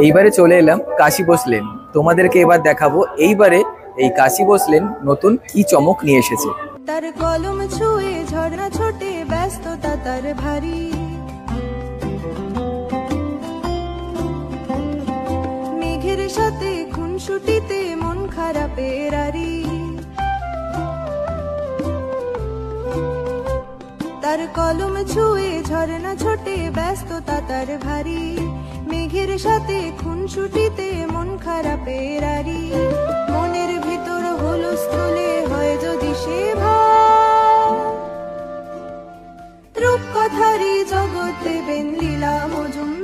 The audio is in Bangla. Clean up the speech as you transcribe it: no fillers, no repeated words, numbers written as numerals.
এইবারে চলে এলাম কাশী বসলেন, তোমাদেরকে এবার দেখাবো এইবারে এই কাশী বসলেন নতুন কি চমক নিয়ে এসেছে। তার কলম ছুঁয়ে ঝর্ণা ছোটে ব্যস্ততা তার ভারী, মেঘের সাথে খুনসুটিতে মন খারাপের আরি। তার কলম ছুঁয়ে ঝর্ণা ছোটে ব্যস্ততা তার ভারী, মেঘের সাথে খুনসুটিতে মন খারাপের আরি। মনের ভিতর হুলস্থুলে হয় যদি সে ভাব, রূপকথারই জগৎ দেবেন লীলা মজুমদার।